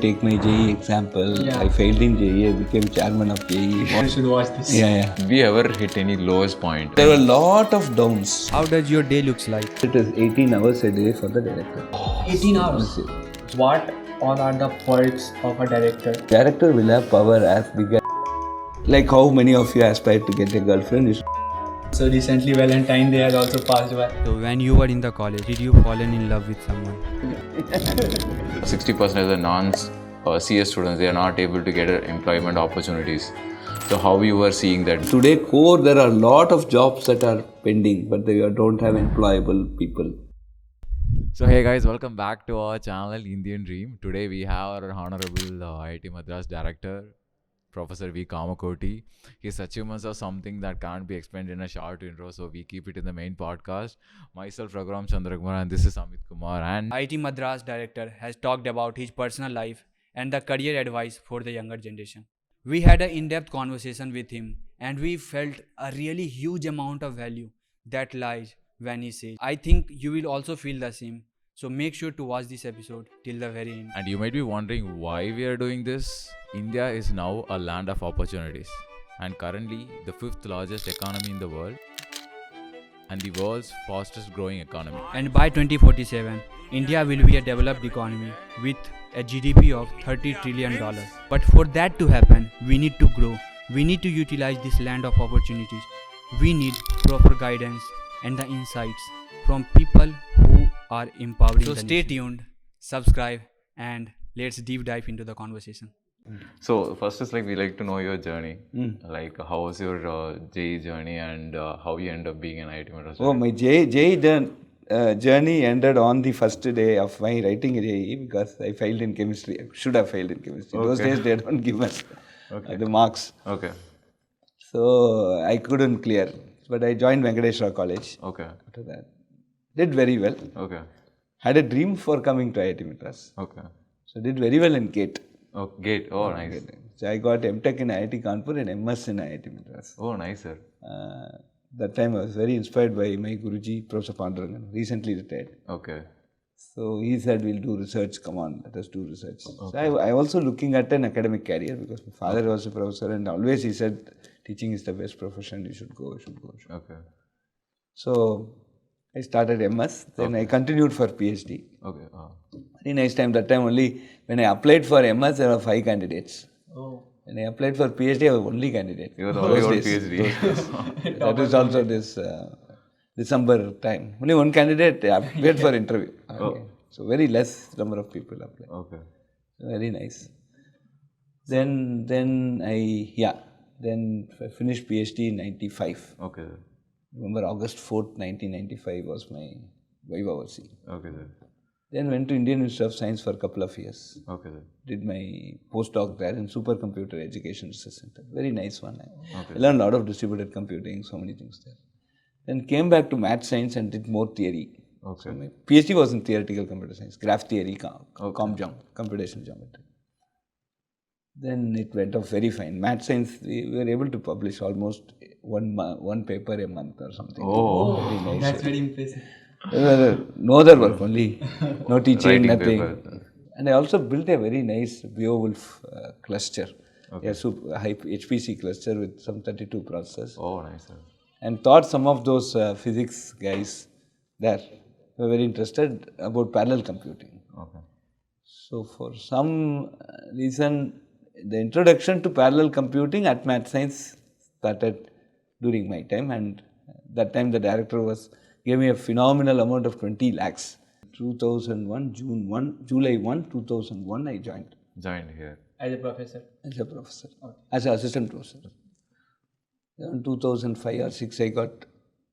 take my JEE example. Yeah. I failed in JEE. I became chairman of JEE. You should watch this. Yeah. Have you ever hit any lowest point? There were a lot of downs. How does your day looks like? It is 18 hours a day for the director. 18 hours. What all are the perks of a director? Director will have power as big as like how many of you aspire to get a girlfriend. So recently Valentine Day has also passed by. So when you were in the college, did you fall in love with someone? 60% of the non-CS students, they are not able to get employment opportunities. So how you were seeing that? Today, core, there are a lot of jobs that are pending, but they don't have employable people. So hey guys, welcome back to our channel Indian Dream. Today we have our Honorable IIT Madras Director, Professor V. Kamakoti. His achievements are something that can't be explained in a short intro, so we keep it in the main podcast. Myself, Raghuram Chandrakumar, and this is Amit Kumar. And IIT Madras director has talked about his personal life and the career advice for the younger generation. We had an in-depth conversation with him and we felt a really huge amount of value that lies when he says. I think you will also feel the same. So make sure to watch this episode till the very end. And you might be wondering why we are doing this. India is now a land of opportunities and currently the 5th largest economy in the world and the world's fastest growing economy. And by 2047, India will be a developed economy with a GDP of $30 trillion. But for that to happen, we need to grow. We need to utilize this land of opportunities. We need proper guidance and the insights from people who are empowering. So stay tuned, subscribe, and let's deep dive into the conversation. So first is like we like to know your journey. Like how was your JEE journey and how you end up being an IIT Madras? Oh, my JEE journey ended on the first day of my writing JEE because I failed in chemistry. I should have failed in chemistry. Okay. Those days they don't give us the marks. Okay. So I couldn't clear. But I joined Venkateshwara College. Okay. After that, did very well. Okay. Had a dream for coming to IIT Madras. Okay. So did very well in GATE. Oh, GATE. Oh, nice. So I got MTech in IIT Kanpur and MS in IIT Madras. Oh, nice, sir. That time I was very inspired by my Guruji, Professor Pandurangan, recently retired. Okay. So he said, we'll do research, come on, let us do research. Okay. So I also looking at an academic career because my father was a professor and always he said, teaching is the best profession, you should go. Okay. So I started MS, then I continued for PhD. Okay. Very nice time, that time only, when I applied for MS, there were 5 candidates. Oh. When I applied for PhD, I was only candidate. You were the only Those one days, PhD. those days. That was also this December time. Only one candidate applied for interview. Okay. So very less number of people applied. Okay. Very nice. Then I finished PhD in 95. Okay. Remember August 4th, 1995 was my Viva VC. Okay, sir. Then went to Indian Institute of Science for a couple of years. Okay, sir. Did my postdoc there in Supercomputer Education Research Center. Very nice one. Okay. I learned a lot of distributed computing, so many things there. Then came back to math science and did more theory. Okay. So my PhD was in theoretical computer science, graph theory, computational geometry. Then it went off very fine. Math science, we were able to publish almost one paper a month or something. Oh, very nice. That's very impressive. No other work, only no teaching, Writing nothing. paper. And I also built a very nice Beowulf cluster, Okay. a high HPC cluster with some 32 processors. Oh, nice, sir. And taught some of those physics guys there were very interested about parallel computing. Okay. So for some reason, the introduction to parallel computing at math science started during my time, and that time the director gave me a phenomenal amount of 20 lakhs. 2001, July 1, 2001, I joined Joined here. As a professor. as a professor, as an assistant professor. In 2005 or 6, I got,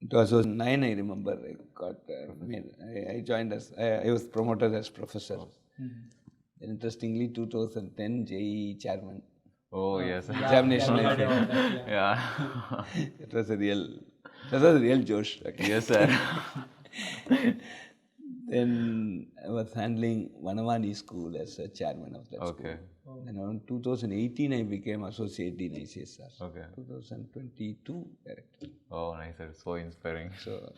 2009 I remember, I joined I was promoted as professor. Interestingly, 2010 JEE chairman. Oh, yes, sir. Examination I I heard failed. about that, Yeah. That was a real Josh. Okay. Yes, sir. Then I was handling Vanavani school as a chairman of that Okay. school. Then in 2018 I became associate dean ICSR. Okay. 2022 director. Oh, nice, sir. So inspiring. So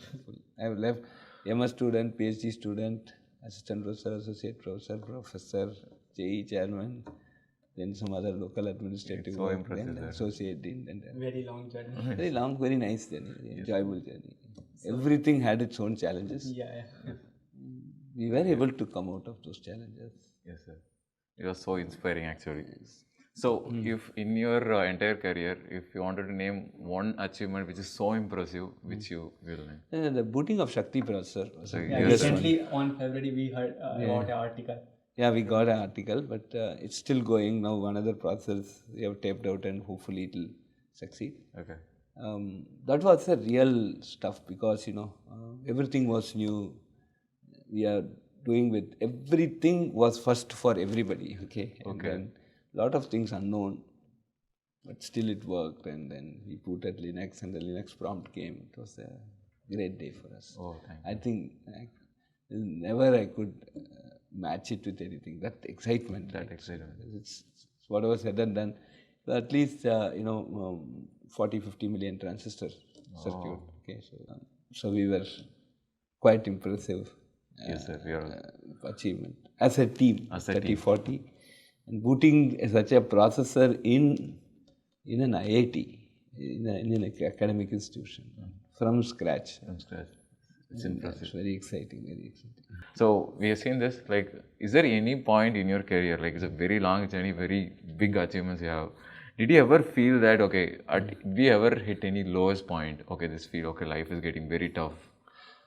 I have left MS student, PhD student, assistant professor, associate professor, JEE chairman, then some other local administrative so work, impressive then that. associate dean, then Very long journey. very long, very nice journey, very enjoyable journey. Everything had its own challenges. Yeah. We were able to come out of those challenges. Yes, sir. It was so inspiring, actually. So, if in your entire career, if you wanted to name one achievement which is so impressive, which you will name? The booting of Shakti Professor was So the you- biggest one. Recently on February we heard about an article. Yeah, we got an article, but it's still going now. Another process we have taped out, and hopefully it will succeed. Okay. That was the real stuff because everything was new. We are doing with everything was first for everybody. Okay, and then lot of things unknown, but still it worked. And then we put at Linux, and the Linux prompt came. It was a great day for us. Oh, thank you. I think never I could match it with anything. That excitement. That excitement. It's whatever said and done. So at least 40-50 million transistor circuit. Okay, so we were quite impressive. Yes, sir. We are Achievement as a team. As a 30-40, and booting such a processor in an IIT, in an academic institution from scratch. from scratch. It's impressive. It's very exciting, very exciting. So we have seen this. Like, is there any point in your career, like it's a very long journey, very big achievements you have? Did you ever feel that did we ever hit any lowest point? Okay, this feel life is getting very tough.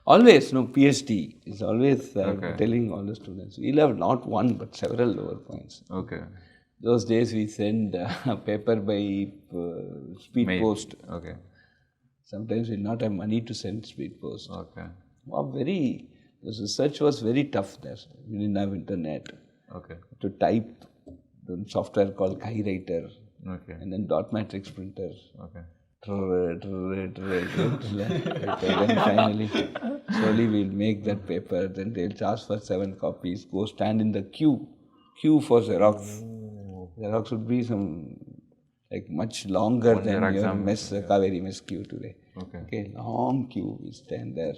Always, PhD is always telling all the students. We'll have not one but several lower points. Okay. Those days we send a paper by speed post. Okay. Sometimes we'll not have money to send speed post. Okay. The research was very tough there. We didn't have internet. Okay. To type the software called Writer, Okay. and then dot matrix printer. Okay. Then finally, slowly we'll make that paper. Then they'll charge for 7 copies. Go stand in the queue for Xerox. Xerox would be much longer than Xerox your exam. Kaveri mess queue today. Okay. Long queue. We stand there.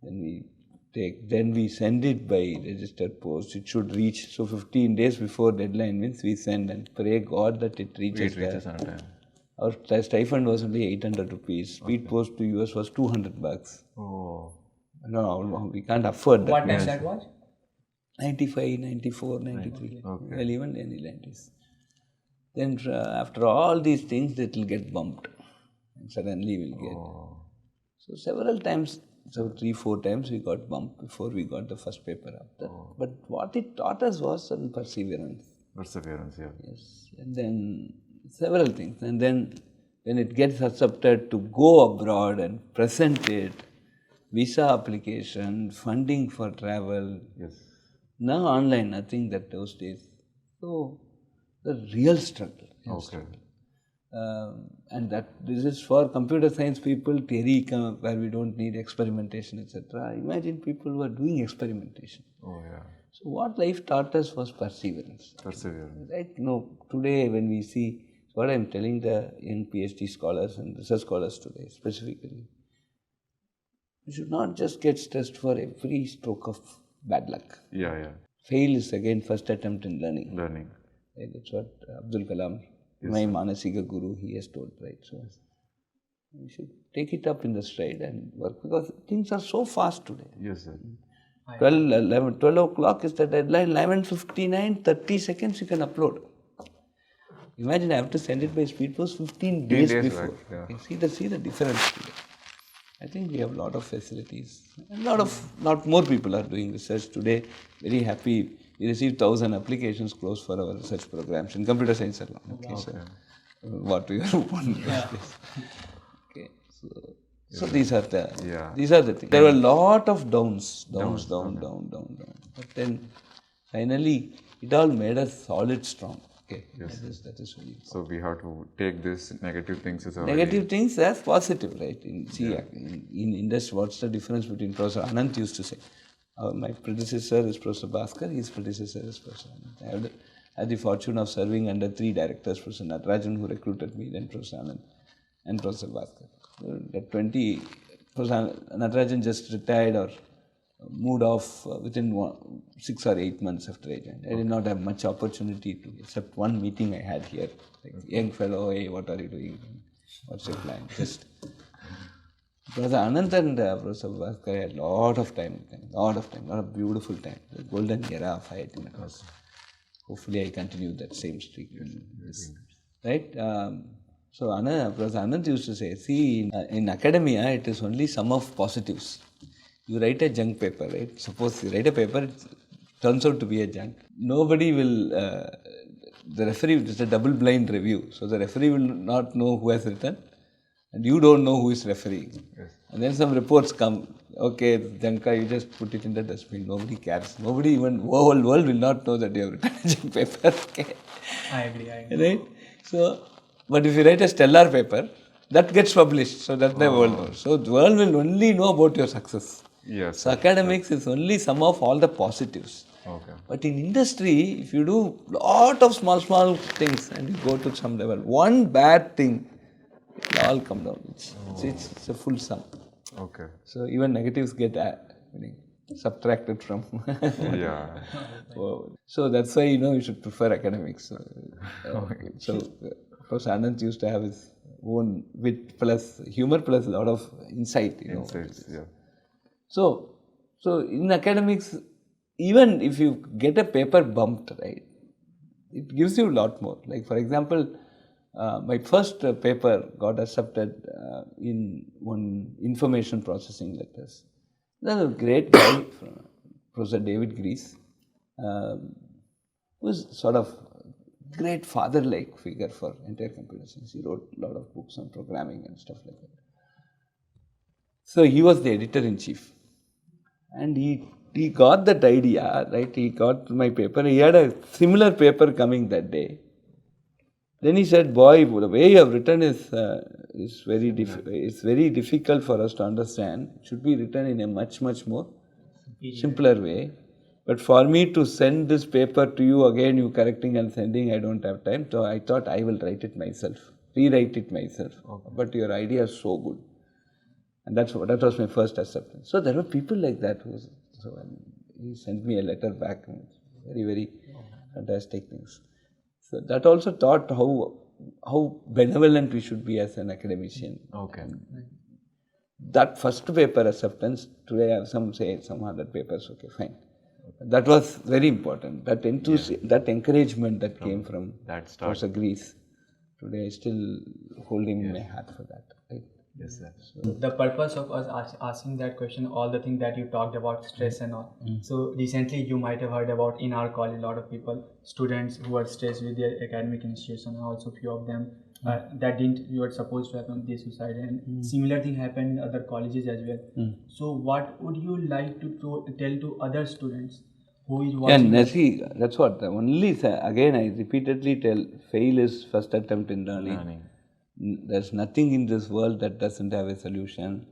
Then we send it by registered post. It should reach. So 15 days before deadline means we send and pray God that it reaches there. on time. Our stipend was only 800 rupees. Speed post to US was $200. Oh. No, we can't afford that. What time that was? 95, 94, 93. Okay. Well, even early 90s. Then after all these things, it will get bumped. And suddenly we'll get. So several times, 3-4 times we got bumped before we got the first paper up. But what it taught us was some perseverance. Perseverance, yeah. Yes. And then several things. And then when it gets accepted to go abroad and present it, visa application, funding for travel. Yes. Now online, nothing that those days. So the real struggle. Okay. And that this is for computer science people, theory where we don't need experimentation, etc. Imagine people who are doing experimentation. Oh, yeah. So what life taught us was perseverance. Perseverance. Right? Today when we see, what I'm telling the young PhD scholars and research scholars today specifically, you should not just get stressed for every stroke of bad luck. Yeah, yeah. Fail is again first attempt in learning. Learning. Right? That's what Abdul Kalam, my Manasika Guru, he has told, right? So we should take it up in the stride and work because things are so fast today. Yes, sir. 12 o'clock is the deadline, 11:59, 30 seconds you can upload. Imagine I have to send it by speed post 15 days before. back, yeah. You see the difference today. I think we have a lot of facilities. Lot more people are doing research today. Very happy. We received 1,000 applications closed for our research programs in computer science alone. Okay, so what we are wondering. Okay, so these are the things. There were a lot of downs. But then finally it all made us solid strong. Okay, Yes. that is very important. So we have to take this negative things as a Negative things as positive, right? In industry, what's the difference between Professor Anant used to say? My predecessor is Professor Bhaskar, his predecessor is Professor Anant. I had the fortune of serving under 3 directors, Professor Natarajan who recruited me, then Professor Anant and Professor Bhaskar. Professor Natarajan just retired or moved off within 6 or 8 months after I joined. I did not have much opportunity to, except one meeting I had here. Like, young fellow, hey, what are you doing? What's your plan? Just. Professor Anand and Professor Bhaskar had a lot of lot of beautiful time. The golden era of IIT Madras. Hopefully I continue that same streak. Right? So Professor Anand used to say, see, in academia, it is only sum of positives. You write a junk paper, right? Suppose you write a paper, it turns out to be a junk. Nobody will, the referee, it is a double blind review. So the referee will not know who has written and you don't know who is refereeing. Yes. And then some reports come, okay, Janka, you just put it in the dustbin. Nobody cares. Nobody, even whole world will not know that you have written a junk paper. Okay. I agree. Right? So, but if you write a stellar paper, that gets published. So that the world knows. So the world will only know about your success. Yes. So academics is only sum of all the positives. Okay. But in industry, if you do lot of small things and you go to some level, one bad thing, it will all come down. It's a full sum. Okay. So even negatives get subtracted from. Yeah. So that's why you should prefer academics. So Professor Anand used to have his own wit plus humor plus a lot of insight. Insights, yeah. So in academics, even if you get a paper bumped, right, it gives you a lot more. Like for example, my first paper got accepted in one information processing lectures. There was a great guy, Professor David Grease, who was sort of great father-like figure for entire computer science. He wrote a lot of books on programming and stuff like that. So he was the editor-in-chief. And he got that idea, right? He got my paper. He had a similar paper coming that day. Then he said, boy, the way you have written is very difficult for us to understand. It should be written in a much more simpler way. But for me to send this paper to you again, you correcting and sending, I don't have time. So I thought I will write it myself, rewrite it myself. Okay. But your idea is so good. And that was my first acceptance. So there were people like that. He sent me a letter back. Very fantastic things. So that also taught how benevolent we should be as an academician. Okay. That first paper acceptance, today I have some 100 papers, okay, fine. That was very important. That that encouragement that came from Professor Grease. Today I still hold him in my heart for that. Right? Yes, sir. So the purpose of us asking that question, all the things that you talked about, stress and all. So recently you might have heard about in our college, a lot of people, students who are stressed with their academic institution, and also few of them that you were supposed to happen, they suicide, and similar thing happened in other colleges as well. So what would you like to tell to other students who is watching? Yeah, see, that's what again I repeatedly tell, fail is first attempt in learning. There's nothing in this world that doesn't have a solution.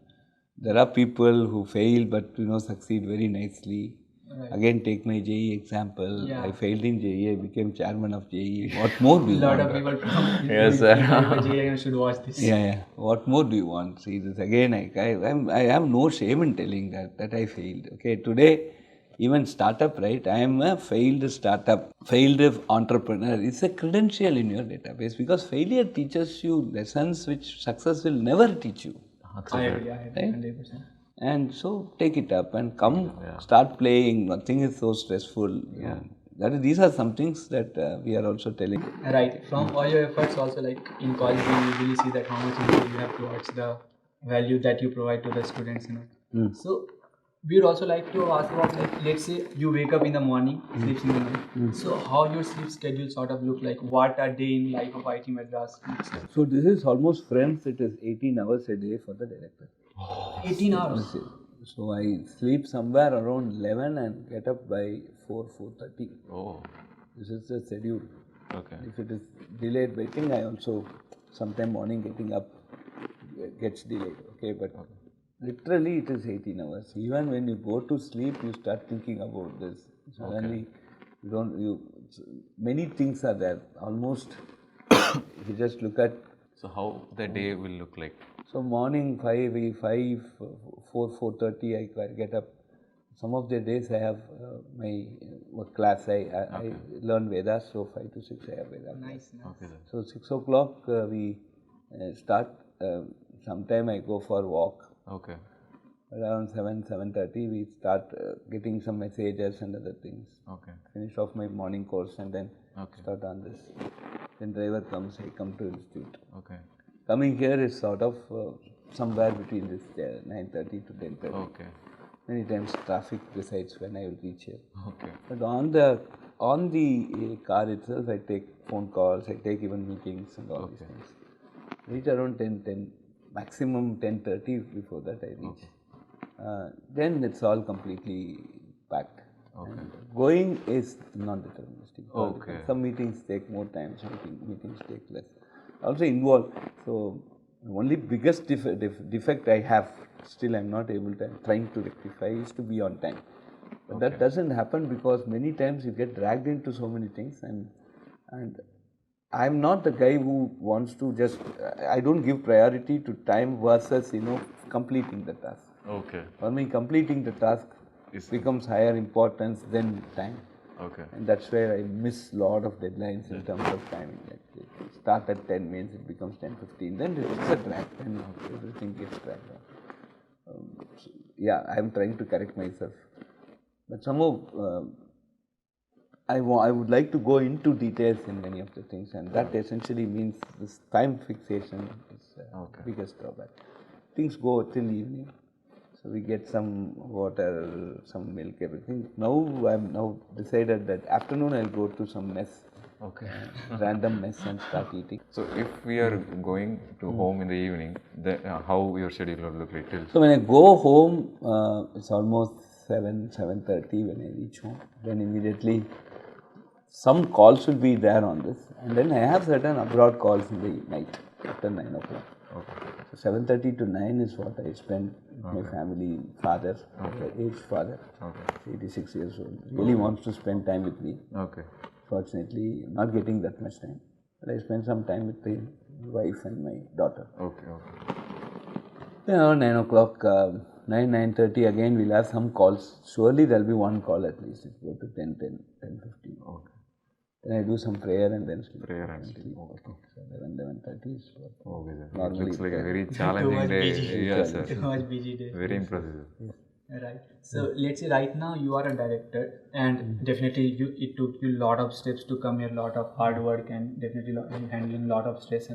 There are people who fail but succeed very nicely. Right. Again, take my JEE example. Yeah. I failed in JEE. I became chairman of JEE. What more do you want? A lot of people yes, sir. JEE should watch this. Yeah. What more do you want? See this again. I have no shame in telling that I failed. Okay, today. Even startup, right? I am a failed startup, failed entrepreneur. It's a credential in your database because failure teaches you lessons which success will never teach you. I agree, 100%. And so take it up and start playing. Nothing is so stressful. Yeah. These are some things that we are also telling. Right. From all your efforts, also like in college, we usually see that how much you have towards the value that you provide to the students. So we would also like to ask about, like, let's say you wake up in the morning, sleeps in the night. So how your sleep schedule sort of look like? What a day in life of IIT Madras looks like? So this is almost, friends, it is 18 hours a day for the director. 18 hours? So I sleep somewhere around 11 and get up by 4:30. Oh. This is the schedule. Okay. If it is delayed waiting, I also sometime morning getting up gets delayed. Okay, but literally it is 18 hours. Even when you go to sleep, you start thinking about this. Suddenly, many things are there. Almost, if you just look at. So how the day will look like? So morning 4:30 I get up. some of the days I have my work class. I learn Vedas, so 5 to 6 I have Vedas. Nice. Okay, sir. So 6 o'clock we start. Sometime I go for walk. Okay. Around 7:30 we start getting some messages and other things. Okay. Finish off my morning course and then Okay. start on this. Then driver comes, I come to institute. Okay. Coming here is sort of somewhere between this 9:30 to 10:30. Okay. Many times traffic decides when I will reach here. Okay. But on the car itself, I take phone calls, I take even meetings and all these things. Reach around 10, maximum 10:30. Before that I reach. Then it's all completely packed. Okay. And going is non-deterministic. Okay. Some meetings take more time, some meetings take less. Also involved. So only biggest defect I have, still I'm not able to, I'm trying to rectify, is to be on time. But that doesn't happen because many times you get dragged into so many things, and I'm not the guy who wants to just, I don't give priority to time versus, completing the task. Okay. For me, completing the task becomes higher importance than time. Okay. And that's where I miss lot of deadlines in terms of timing. Like start at 10 means it becomes 10:15. Then it's a drag. Then everything gets dragged on. So, yeah, I'm trying to correct myself. But somehow I would like to go into details in many of the things, and that essentially means this time fixation is biggest drawback. Things go till evening. So we get some water, some milk, everything. Now I'm decided that afternoon I'll go to some mess, random mess, and start eating. So if we are going to home in the evening, then how your schedule will look like till? So when I go home, it's almost 7:30 when I reach home. Then immediately some calls will be there on this, and then I have certain abroad calls in the night after 9 o'clock. Okay. So 7:30 to 9 is what I spend with my family. Father, aged father, 86 years old, really wants to spend time with me. Okay. Fortunately, not getting that much time, but I spend some time with my wife and my daughter. Okay. Okay. Then around 9 o'clock, 9:30 again we'll have some calls. Surely there'll be one call at least. It go to 10:15. Okay. Then I do some prayer and then sleep. Prayer and sleep. Okay. So 11:30 is what Okay, sir. It normally looks like a very challenging day. Yes, sir. Too much busy day. Very impressive. Right. So let's say right now you are a director, and definitely it took you a lot of steps to come here, lot of hard work, and definitely handling a lot of stress.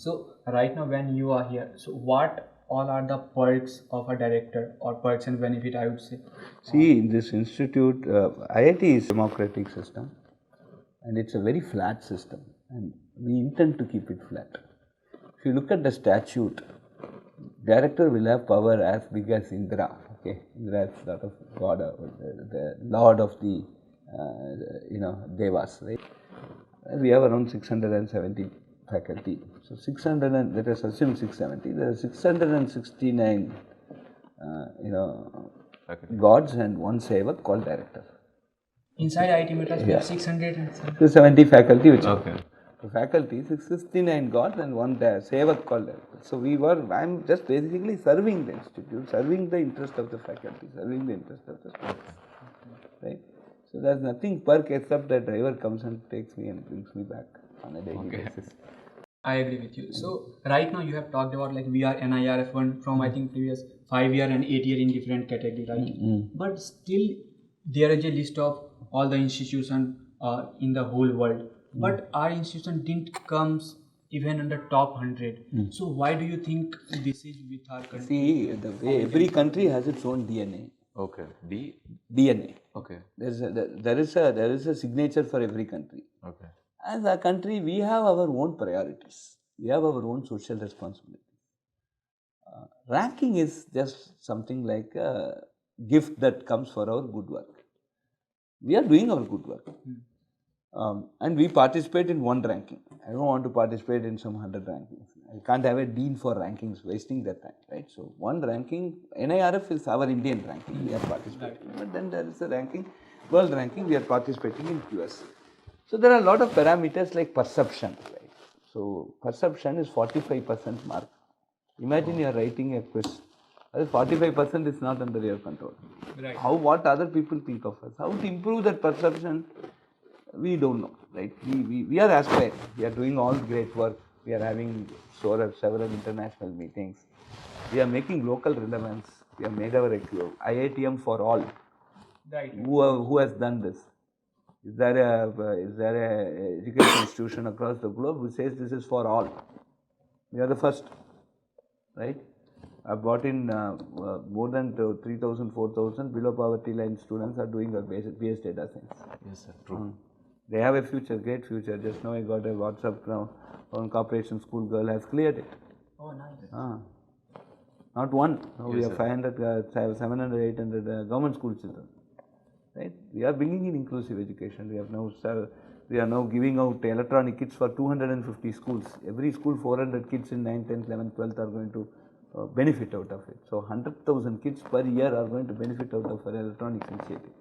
So right now when you are here, so what all are the perks of a director, or perks and benefit, I would say? See, in this institute, IIT is a democratic system, and it's a very flat system, and we intend to keep it flat. If you look at the statute, director will have power as big as Indra. Okay, Indra is sort of god, the lord of the devas, right? We have around 670 faculty. So 600 and let us assume 670. There are 669 gods and one sevak called director. Inside IIT Madras, we have 600 and 270 faculty, which Okay. faculty, 669 gods and one sevak called director. So I'm just basically serving the institute, serving the interest of the faculty, serving the interest of the students. Right? So there's nothing perk except that driver comes and takes me and brings me back on a daily basis. I agree with you. So right now you have talked about like we are NIRF1 from I think previous 5 year and 8 year in different category, right? But still there is a list of all the institutions in the whole world. But our institution didn't comes even in the top 100. So why do you think this is with our country? See, the way every country has its own DNA. Okay. DNA. Okay. There is a signature for every country. Okay. As a country, we have our own priorities. We have our own social responsibilities. Ranking is just something like a gift that comes for our good work. We are doing our good work. And we participate in one ranking. I don't want to participate in some 100 rankings. I can't have a dean for rankings, wasting that time, right? So one ranking, NIRF is our Indian ranking, we are participating. But then there is a ranking, world ranking, we are participating in QS. So there are a lot of parameters like perception, right? So perception is 45% mark. Imagine you are writing a quiz 45% is not under your control. Right. What other people think of us, how to improve that perception, we don't know, right? We are aspiring, we are doing all great work, we are having several international meetings, we are making local relevance, we have made our IITM for all. Right. Who has done this? Is there a education institution across the globe who says this is for all? We are the first, right? I've brought in more than 3,000, 4,000 below poverty line students are doing a BS data science. Yes, sir. True. They have a future, great future. Just now I got a WhatsApp now. One corporation school girl has cleared it. Oh, nice. Not one. Now we Yes, have sir. 500, 700, 800 government school children. Right? We are bringing in inclusive education. We are now giving out electronic kits for 250 schools. Every school, 400 kids in 9th, 10th, 11th, 12th are going to benefit out of it. So 100,000 kids per year are going to benefit out of our electronics initiative.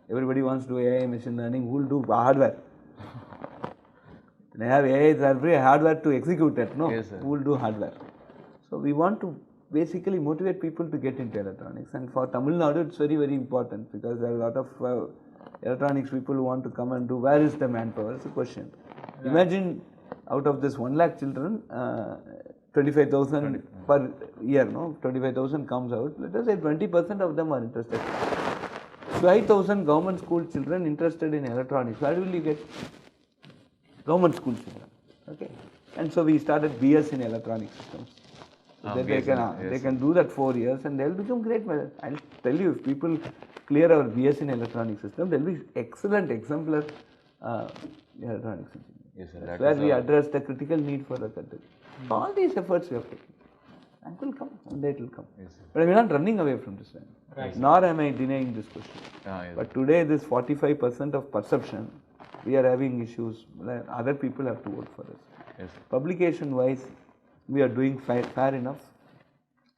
Everybody wants to do AI, machine learning. Who will do hardware? They have AI, they have hardware to execute it. No, Yes, sir. who will do hardware? So we want to basically motivate people to get into electronics. And for Tamil Nadu, it's very, very important because there are a lot of electronics people who want to come and do. Where is the manpower? It's a question. Right. Imagine out of this 1 lakh children, 25,000 per year, no? 25,000 comes out. Let us say 20% of them are interested. 5,000 government school children interested in electronics. Where will you get? Government school children. Okay. And so we started B.Sc in electronic systems. So they can do that 4 years and they'll become great. I'll tell you, if people clear our B.Sc in electronic system, they'll be excellent exemplar electronics engineers. Yes, sir. That's where we address the critical need for the country. So all these efforts we have taken. And it will come, one day it will come. Yes, sir. But we're not running away from this line. Right. Nor am I denying this question. Yes. But today, this 45% of perception, we are having issues. Other people have to vote for us. Yes, sir. Publication wise, we are doing fair enough.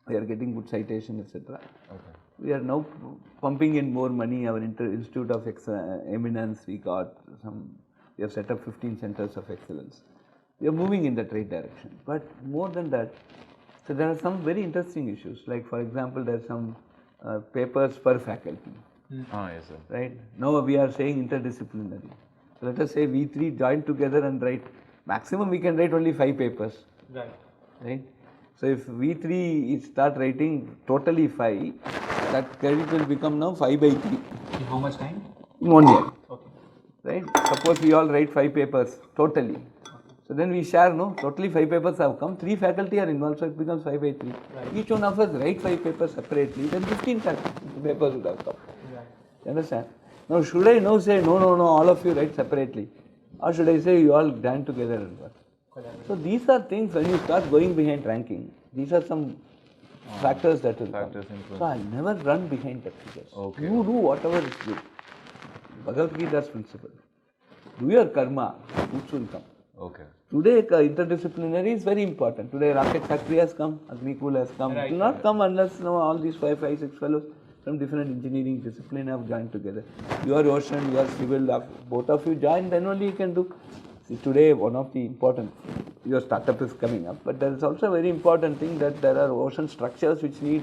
We are getting good citation, etc. Okay. We are now pumping in more money. Our Institute of Eminence, we have set up 15 centers of excellence. We are moving in that right direction. But more than that, so there are some very interesting issues. Like for example, there are some papers per faculty. Yes, sir. Right? Now we are saying interdisciplinary. So let us say we three join together and write. Maximum we can write only 5 papers. Right. Right? So if we three start writing totally 5, that credit will become now 5 by 3. In how much time? In 1 year. Okay. Right? Suppose we all write 5 papers totally. So then we share, no? Totally 5 papers have come, 3 faculty are involved, so it becomes 5 by 3. Right. Each one of us write 5 papers separately, then 15 papers would have come. Right. You understand? Now should I now say, no, all of you write separately? Or should I say you all join together and work? So these are things when you start going behind ranking, these are some factors that will come. So I'll never run behind the figures. Okay. You do whatever is good. Bhagavad Gita's principle. Do your karma, fruits will come. Okay. Today, interdisciplinary is very important. Today, rocket factory has come, Agnikul has come. Right. It will not come unless all these 5, 6 fellows from different engineering discipline have joined together. You are ocean, you are civil, both of you join, then only you can do. See, today, one of the important, your startup is coming up, but there is also a very important thing that there are ocean structures which need,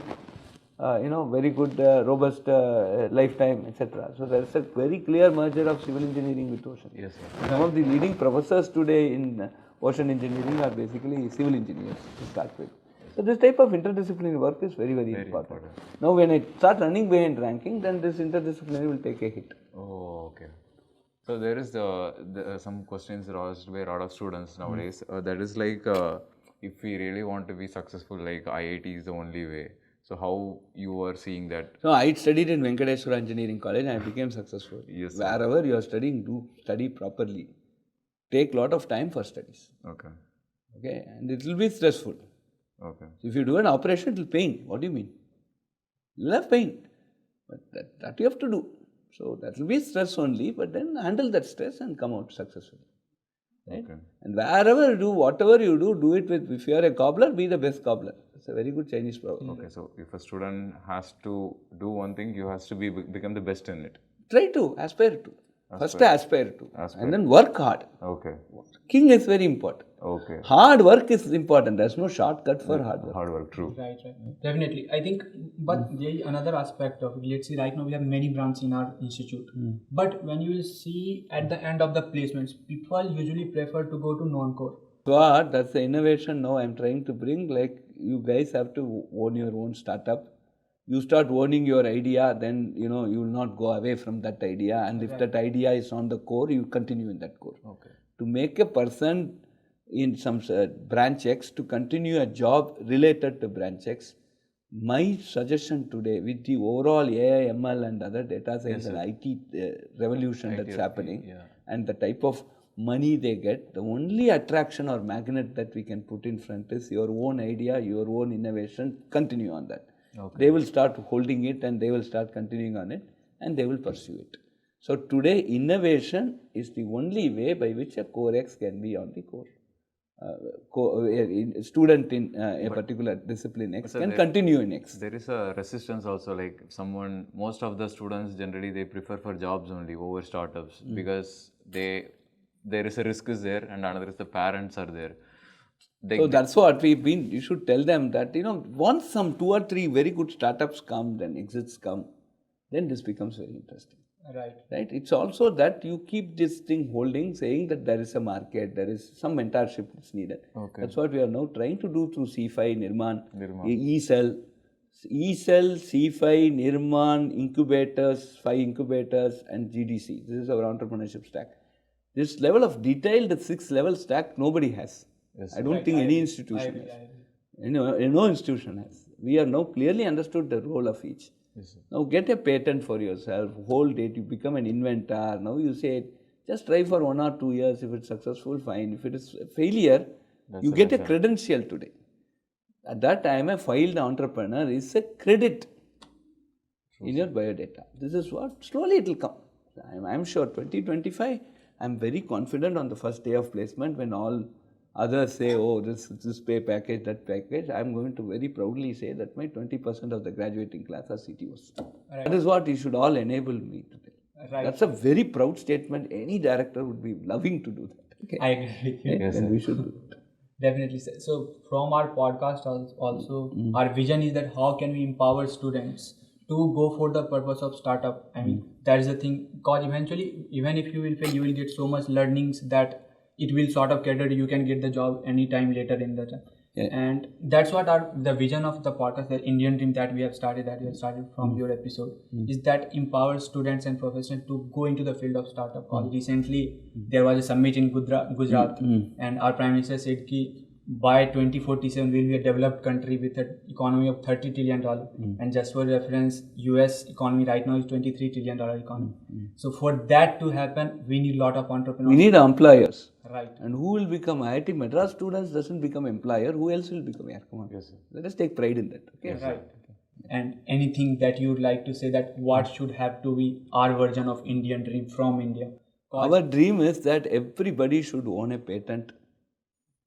very good, robust lifetime, etc. So there is a very clear merger of civil engineering with ocean. Yes, sir. Some of the leading professors today in ocean engineering are basically civil engineers to start with. So this type of interdisciplinary work is very, very important. Now when I start running behind ranking, then this interdisciplinary will take a hit. Oh, okay. So there is some questions raised by a lot of students nowadays. That is like, if we really want to be successful, like IIT is the only way. So how you are seeing that? So I studied in Venkateswara Engineering College and I became successful. Yes, sir. Wherever you are studying, do study properly. Take lot of time for studies. Okay. Okay, and it will be stressful. Okay. So if you do an operation, it will pain. What do you mean? You will have pain. But that you have to do. So that will be stress only, but then handle that stress and come out successfully. Right? Okay. And wherever you do, whatever you do it with, if you are a cobbler, be the best cobbler. It's a very good Chinese proverb. Okay, so if a student has to do one thing, you has to become the best in it. Try to, aspire to. First aspire to. Aspire. And then work hard. Okay. Working is very important. Okay. Hard work is important. There's no shortcut for hard work. Hard work, true. Right. Definitely. I think, but there is another aspect of it. Let's see, right now we have many branches in our institute. But when you see at the end of the placements, people usually prefer to go to non-core. But that's the innovation now I'm trying to bring. Like, you guys have to own your own startup. You start owning your idea, then you will not go away from that idea. And if that idea is on the core, you continue in that core. Okay. To make a person in some branch X to continue a job related to branch X, my suggestion today with the overall AI, ML and other data science and IT revolution that's happening and the type of money they get, the only attraction or magnet that we can put in front is your own idea, your own innovation, continue on that. Okay. They will start holding it and they will start continuing on it and they will pursue it. So today innovation is the only way by which a core X can be on the core. Student in a particular discipline X can continue in X. There is a resistance also, like most of the students generally they prefer for jobs only over startups because there is a risk is there and another is the parents are there. So that's what you should tell them that, once some 2 or 3 very good startups come, then exits come, then this becomes very interesting. Right. It's also that you keep this thing holding, saying that there is a market, there is some mentorship that's needed. Okay. That's what we are now trying to do through C5, Nirman. E-Cell, C5, Nirman, incubators, 5 incubators and GDC. This is our entrepreneurship stack. This level of detail, the 6-level stack, nobody has. Yes, I don't think any institution has. No institution has. We have now clearly understood the role of each. Yes, now get a patent for yourself, hold it, you become an inventor. Now you say, just try for 1 or 2 years. If it's successful, fine. If it is a failure, you get a credential today. At that time, a failed entrepreneur is a credit in your biodata. This is what, slowly it will come. I'm sure 2025, I'm very confident on the first day of placement when all others say, oh, this pay package, that package, I'm going to very proudly say that my 20% of the graduating class are CTOs. Right. That is what you should all enable me to do. Right. That's a very proud statement. Any director would be loving to do that. Okay. I agree with you. Yes, and we should do it. Definitely. So from our podcast also, our vision is that how can we empower students to go for the purpose of startup. I mean, that is the thing, because eventually, even if you will fail, you will get so much learnings that it will sort of cater, you can get the job anytime later in the time. Yeah. And that's what the vision of the podcast, the Indian Dream that we have started from your episode, is that empowers students and professionals to go into the field of startup. Recently, there was a summit in Gujarat, and our Prime Minister said that by 2047 we'll be a developed country with an economy of $30 trillion. And just for reference, US economy right now is $23 trillion economy. So for that to happen, we need a lot of entrepreneurs. We need employers. Right. And who will become IIT Madras students doesn't become employer, who else will become? Yeah, come on. Yes, sir. Let us take pride in that. Okay. Right. Okay. And anything that you would like to say that what should have to be our version of Indian Dream from India? Our dream is that everybody should own a patent.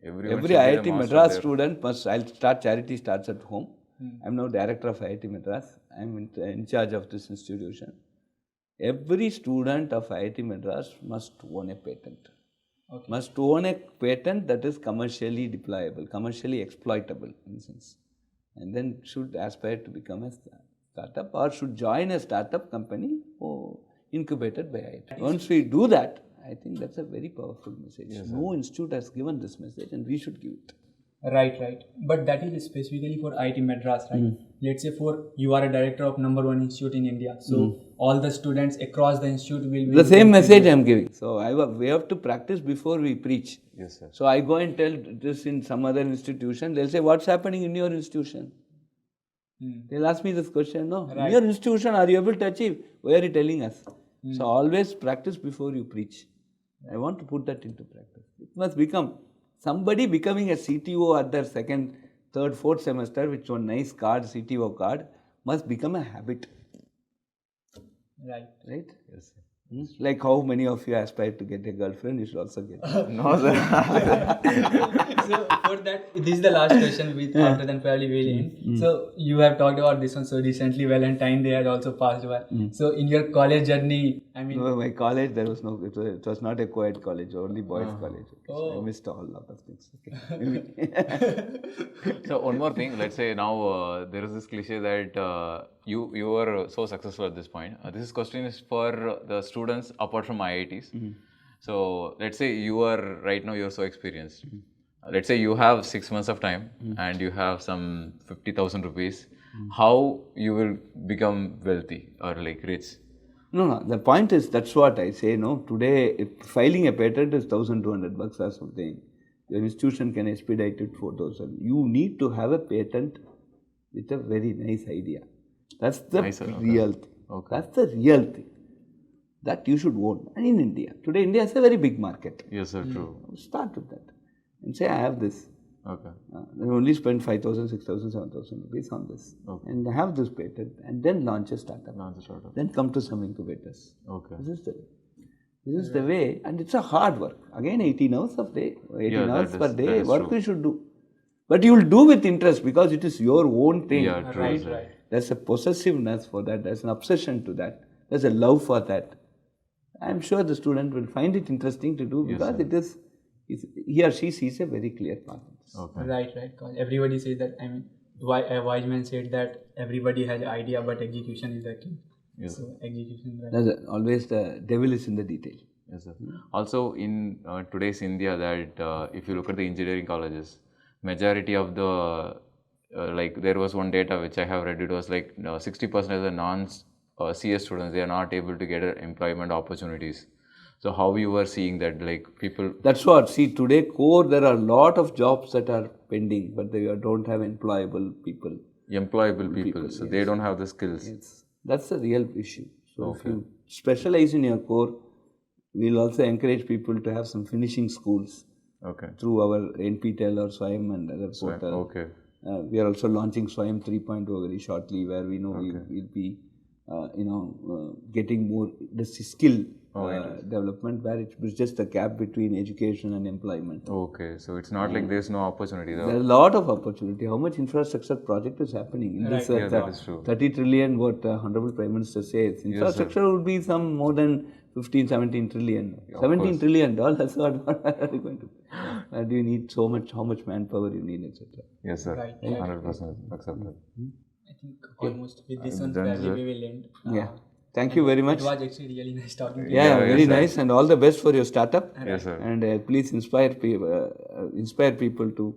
Every IIT Madras student must, charity starts at home. I'm now director of IIT Madras. I'm in charge of this institution. Every student of IIT Madras must own a patent. Okay. Must own a patent that is commercially deployable, commercially exploitable in a sense. And then should aspire to become a startup or should join a startup company incubated by IIT. Once we do that, I think that's a very powerful message. Yes, no institute has given this message and we should give it. Right. But that is specifically for IIT Madras, right? Let's say you are a director of number 1 institute in India. So all the students across the institute will be... The same message I am giving. So we have to practice before we preach. Yes, sir. So I go and tell this in some other institution. They'll say, what's happening in your institution? They'll ask me this question. No, in your institution, are you able to achieve? Why are you telling us? So always practice before you preach. I want to put that into practice. It must become somebody becoming a CTO at their 2nd, 3rd, 4th semester with one nice card, CTO card, must become a habit. Right. Yes. It's like how many of you aspire to get a girlfriend, you should also get. No, sir. So for that, this is the last question with after then probably we'll end. So you have talked about this one. So recently Valentine Day has also passed by. So in your college journey, I mean, No, my college, there was no, it was not a co-ed college, only boys college. Okay. So I missed a whole lot of things. Okay. So one more thing, let's say now there is this cliche that you were so successful at this point. This question is for the students apart from IITs. So let's say you are right now you're so experienced. Let's say you have 6 months of time and you have some 50,000 rupees. How you will become wealthy or like rich? No, the point is, that's what I say, no, today if filing a patent is $1,200 or something. Your institution can expedite it 4,000. You need to have a patent with a very nice idea. That's the real thing. Okay. That's the real thing. That you should own. And in India, today India is a very big market. Yes, sir, true. Start with that. And say, I have this. Okay. Then only spend 5,000, 6,000, 7,000 rupees on this. Okay. And have this patent. And then launch a startup. Launch a startup. Then come to some incubators. Okay. This is the way. This is the way. And it's a hard work. Again, 18 hours of day, 18 hours per day, work we should do. But you will do with interest because it is your own thing. Yeah, true. right. There's a possessiveness for that. There's an obsession to that. There's a love for that. I'm sure the student will find it interesting to do because it is, he or she sees a very clear path. Okay. Right. Cause everybody says that. I mean, a wise man said that everybody has idea, but execution is the key. Yes. So execution. Right. There's always the devil is in the detail. Yes, sir. Also, in today's India, that if you look at the engineering colleges, majority of the like there was one data which I have read. It was like 60% of the non-CS students, they are not able to get employment opportunities. So how you were seeing that, like people? That's what. See, today core there are a lot of jobs that are pending, but they don't have employable people. So they don't have the skills. That's the real issue. So if you specialize in your core, we'll also encourage people to have some finishing schools. Okay. Through our NPTEL or SWAYAM and other portal. Okay. We are also launching SWAYAM 3.0 very shortly, where we know we'll be, getting more the skill development, where it was just a gap between education and employment. Okay, so it's not like there's no opportunity. There are a lot of opportunity. How much infrastructure project is happening in this? that is true. 30 trillion, what Honorable Prime Minister says. Infrastructure would be some more than 15, 17 trillion. $17 trillion. What are you going to do? Do you need so much? How much manpower you need, etc. Yes, sir. Right. 100% accepted. I think almost with this one, probably we will end. Yeah. Thank you very much. It was actually really nice talking to you. Yeah, very nice, and all the best for your startup. Yes, sir. And please inspire people to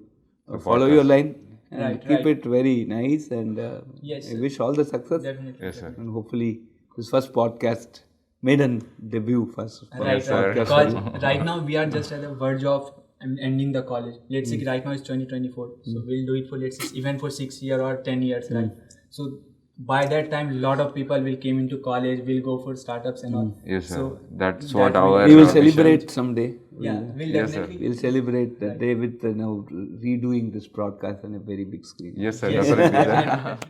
follow your line and keep it very nice. And Yes, I wish all the success. Definitely. Yes, sir. And hopefully this first podcast, maiden debut first Right. podcast. Because right now we are just at the verge of ending the college. Let's say right now it's 2024. So we'll do it for let's say even for 6 years or 10 years, right? So by that time, a lot of people will came into college, will go for startups and all. Yes, sir. So That's what our We will vision. celebrate someday. yeah, we'll definitely. We'll celebrate the day with now redoing this broadcast on a very big screen. Yes, sir. Definitely.